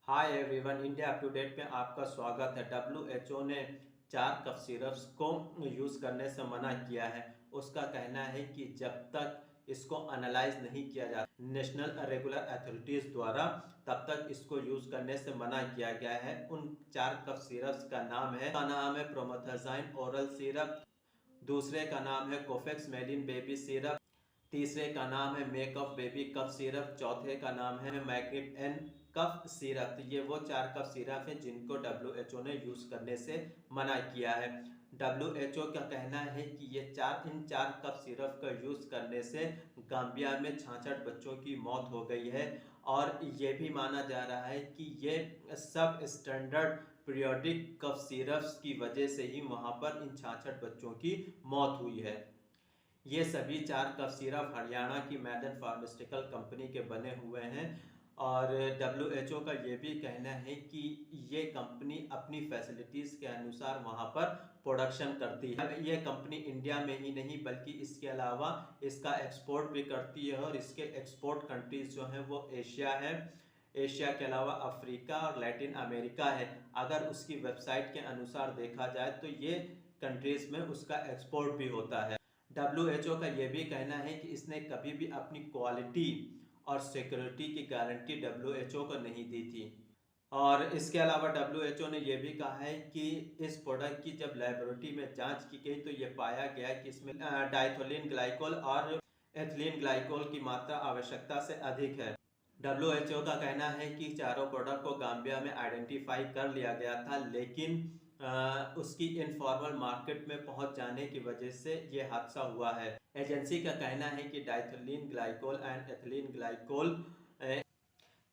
Hi everyone, India up to date में आपका स्वागत है। डब्ल्यूएचओ ने 4 कफ सिरप्स को यूज़ करने से मना किया है। उसका कहना है कि जब तक इसको एनालाइज नहीं किया जाता नेशनल रेगुलर अथॉरिटीज़ द्वारा, तब तक इसको यूज़ करने से मना किया गया है। उन 4 कफ सिरप्स का नाम है प्रोमेथाज़ाइन ओरल सिरप, दूसरे का नाम है कोफेक्स मेलिन बेबी सिरप, तीसरे का नाम है मेकअप बेबी कफ सिरप, चौथे का नाम है मैग्निप एन कफ सिरप। तो ये वो 4 कफ सिरप हैं जिनको डब्ल्यूएचओ ने यूज़ करने से मना किया है। डब्ल्यूएचओ का कहना है कि इन 4 कफ सिरप का यूज़ करने से गाम्बिया में 66 बच्चों की मौत हो गई है और ये भी माना जा रहा है कि ये सब स्टैंडर्ड पीरियोडिक कफ सिरप्स की वजह से ही वहाँ पर इन 66 बच्चों की मौत हुई है। ये सभी 4 कफ सिरप हरियाणा की मैडन फार्मास्यूटिकल कंपनी के बने हुए हैं और डब्ल्यूएचओ का ये भी कहना है कि ये कंपनी अपनी फैसिलिटीज़ के अनुसार वहाँ पर प्रोडक्शन करती है। ये कंपनी इंडिया में ही नहीं बल्कि इसके अलावा इसका एक्सपोर्ट भी करती है और इसके एक्सपोर्ट कंट्रीज जो हैं वो एशिया है, एशिया के अलावा अफ्रीका और लैटिन अमेरिका है। अगर उसकी वेबसाइट के अनुसार देखा जाए तो ये कंट्रीज़ में उसका एक्सपोर्ट भी होता है। डब्ल्यूएचओ का यह भी कहना है कि इसने कभी भी अपनी क्वालिटी और सिक्योरिटी की गारंटी डब्ल्यूएचओ को नहीं दी थी। और इसके अलावा डब्ल्यूएचओ ने यह भी कहा है कि इस प्रोडक्ट की जब लेबोरेटरी में जांच की गई तो यह पाया गया कि इसमें डाइथोलिन ग्लाइकोल और एथिलीन ग्लाइकोल की मात्रा आवश्यकता से अधिक है। डब्ल्यूएचओ का कहना है कि चारों प्रोडक्ट को गाम्बिया में आइडेंटिफाई कर लिया गया था, लेकिन उसकी इनफॉर्मल मार्केट में पहुंच जाने की वजह से ये हादसा हुआ है। एजेंसी का कहना है कि diethylene glycol and ethylene glycol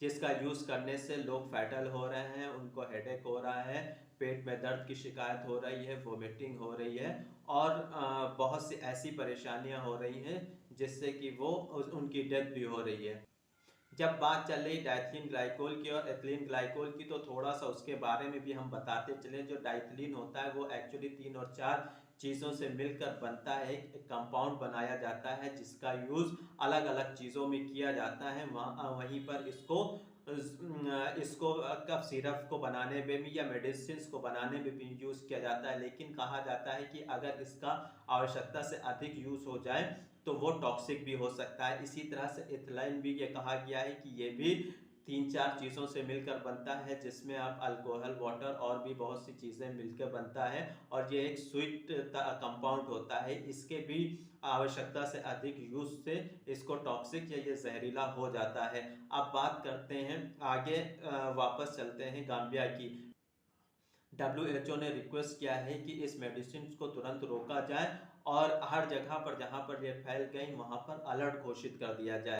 जिसका यूज़ करने से लोग फैटल हो रहे हैं, उनको हेडेक हो रहा है, पेट में दर्द की शिकायत हो रही है, वोमिटिंग हो रही है और बहुत सी ऐसी परेशानियां हो रही हैं जिससे कि उनकी डेथ भी हो रही है। जब बात चल रही डाइथिलीन ग्लाइकोल की और एथिलीन ग्लाइकोल की तो थोड़ा सा उसके बारे में भी हम बताते चले। जो डाइथिलीन होता है वो एक्चुअली 3 और 4 चीज़ों से मिलकर बनता है, एक कंपाउंड बनाया जाता है जिसका यूज़ अलग अलग चीज़ों में किया जाता है। वहीं पर इसको कफ सिरप को बनाने में भी या मेडिसिन को बनाने में भी यूज़ किया जाता है, लेकिन कहा जाता है कि अगर इसका आवश्यकता से अधिक यूज़ हो जाए तो वो टॉक्सिक भी हो सकता है। इसी तरह से इथिलीन भी ये कहा गया है कि ये भी 3-4 चीज़ों से मिलकर बनता है, जिसमें आप अल्कोहल, वाटर और भी बहुत सी चीज़ें मिलकर बनता है और ये एक स्वीट कंपाउंड होता है। इसके भी आवश्यकता से अधिक यूज से इसको टॉक्सिक या ये जहरीला हो जाता है। अब बात करते हैं आगे, वापस चलते हैं गाम्बिया की। डब्ल्यूएचओ ने रिक्वेस्ट किया है कि इस मेडिसिन को तुरंत रोका जाए और हर जगह पर जहां पर ये फैल गई वहां पर अलर्ट घोषित कर दिया जाए।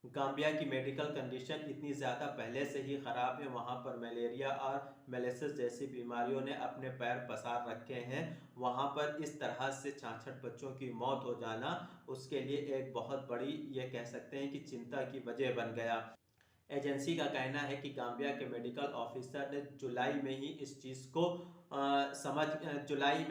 गाम्बिया की मेडिकल कंडीशन इतनी ज़्यादा पहले से ही ख़राब है, वहाँ पर मलेरिया और मेलेसिस जैसी बीमारियों ने अपने पैर पसार रखे हैं। वहाँ पर इस तरह से 66 बच्चों की मौत हो जाना उसके लिए एक बहुत बड़ी, ये कह सकते हैं कि चिंता की वजह बन गया। एजेंसी का कहना है कि गाम्बिया के मेडिकल ऑफिसर ने जुलाई में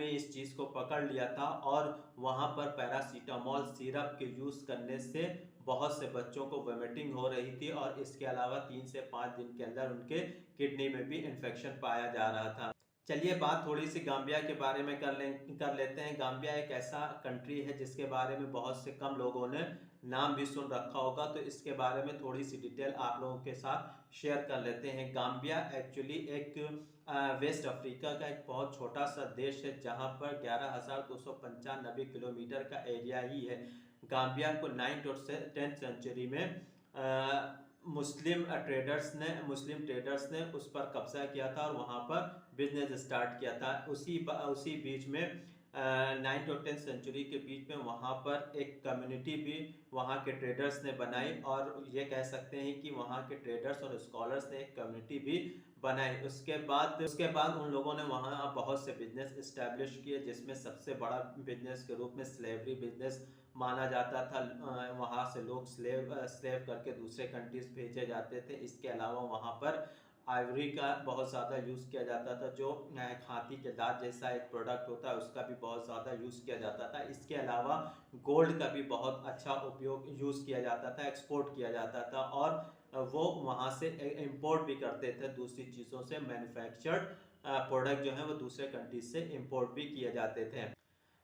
इस चीज़ को पकड़ लिया था और वहाँ पर पैरासीटामोल सिरप के यूज़ करने से बहुत से बच्चों को वोमिटिंग हो रही थी और इसके अलावा 3 से 5 दिन के अंदर उनके किडनी में भी इन्फेक्शन पाया जा रहा था। चलिए बात थोड़ी सी गाम्बिया के बारे में कर लेते हैं। गाम्बिया एक ऐसा कंट्री है जिसके बारे में बहुत से कम लोगों ने नाम भी सुन रखा होगा, तो इसके बारे में थोड़ी सी डिटेल आप लोगों के साथ शेयर कर लेते हैं। गाम्बिया एक्चुअली एक वेस्ट अफ्रीका का एक बहुत छोटा सा देश है जहां पर 11,295 किलोमीटर का एरिया ही है। गाम्बिया को 9th और 10th सेंचुरी में मुस्लिम ट्रेडर्स ने उस पर कब्जा किया था और वहाँ पर बिजनेस स्टार्ट किया था। उसी बीच में 9th और 10th सेंचुरी के बीच में वहाँ पर एक कम्युनिटी भी वहाँ के ट्रेडर्स ने बनाई और ये कह सकते हैं कि वहाँ के ट्रेडर्स और स्कॉलर्स ने एक कम्युनिटी भी बनाई। उसके बाद उन लोगों ने वहाँ बहुत से बिजनेस इस्टेब्लिश किए, जिसमें सबसे बड़ा बिजनेस के रूप में स्लेवरी बिजनेस माना जाता था। वहाँ से लोग स्लेव करके दूसरे कंट्रीज भेजे जाते थे। इसके अलावा वहाँ पर आइवरी का बहुत ज़्यादा यूज़ किया जाता था, जो हाथी के दांत जैसा एक प्रोडक्ट होता है, उसका भी बहुत ज़्यादा यूज़ किया जाता था। इसके अलावा गोल्ड का भी बहुत अच्छा उपयोग यूज़ किया जाता था, एक्सपोर्ट किया जाता था और वो वहाँ से इम्पोर्ट भी करते थे, दूसरी चीज़ों से मैन्युफैक्चर्ड प्रोडक्ट जो हैं वो दूसरे कंट्रीज से इम्पोर्ट भी किए जाते थे।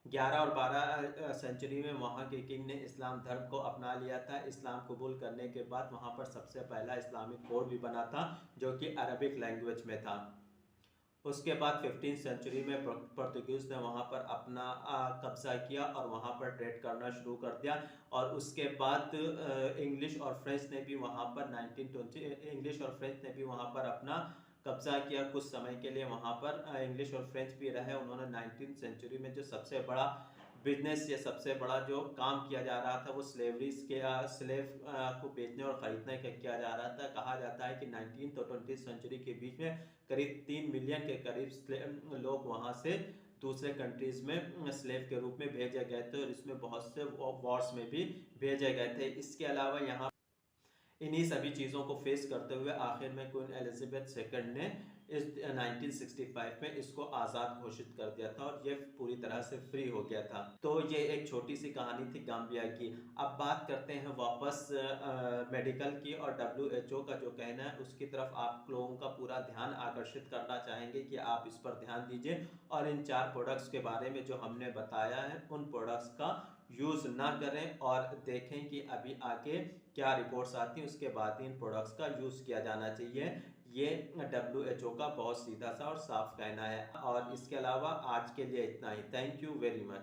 11 और 12 सेंचुरी में वहाँ के किंग ने इस्लाम धर्म को अपना लिया था। इस्लाम कबूल करने के बाद वहाँ पर सबसे पहला इस्लामिक कोड भी बना था, जो कि अरबिक लैंग्वेज में था। उसके बाद 15 सेंचुरी में पोर्तुगीज़ ने वहाँ पर अपना कब्जा किया और वहाँ पर ट्रेड करना शुरू कर दिया। और उसके बाद इंग्लिश और फ्रेंच ने भी वहाँ पर 1920 इंग्लिश और फ्रेंच ने भी वहाँ पर अपना कब्जा किया। कुछ समय के लिए वहाँ पर इंग्लिश और फ्रेंच भी रहे। उन्होंने 19th सेंचुरी में जो सबसे बड़ा बिजनेस या सबसे बड़ा जो काम किया जा रहा था वो स्लेवरी के स्लेव को बेचने और ख़रीदने का किया जा रहा था। कहा जाता है कि 19th और 20th सेंचुरी के बीच में करीब 3 मिलियन के करीब लोग वहाँ से दूसरे कंट्रीज में स्लेव के रूप में भेजे गए थे और इसमें बहुत से वॉर्स में भी भेजे गए थे। इसके अलावा यहाँ इन्हीं सभी चीज़ों को फेस करते हुए आखिर में क्वीन एलिजाबेथ सेकंड ने इस 1965 में इसको आज़ाद घोषित कर दिया था और ये पूरी तरह से फ्री हो गया था। तो ये एक छोटी सी कहानी थी गाम्बिया की। अब बात करते हैं वापस मेडिकल की और WHO का जो कहना है उसकी तरफ आप लोगों का पूरा ध्यान आकर्षित करना चाहेंगे कि आप इस पर ध्यान दीजिए और इन 4 प्रोडक्ट्स के बारे में जो हमने बताया है उन प्रोडक्ट्स का यूज़ ना करें और देखें कि अभी आगे क्या रिपोर्ट्स आती हैं, उसके बाद इन प्रोडक्ट्स का यूज़ किया जाना चाहिए। ये WHO का बहुत सीधा सा और साफ कहना है। और इसके अलावा आज के लिए इतना ही। Thank you very much.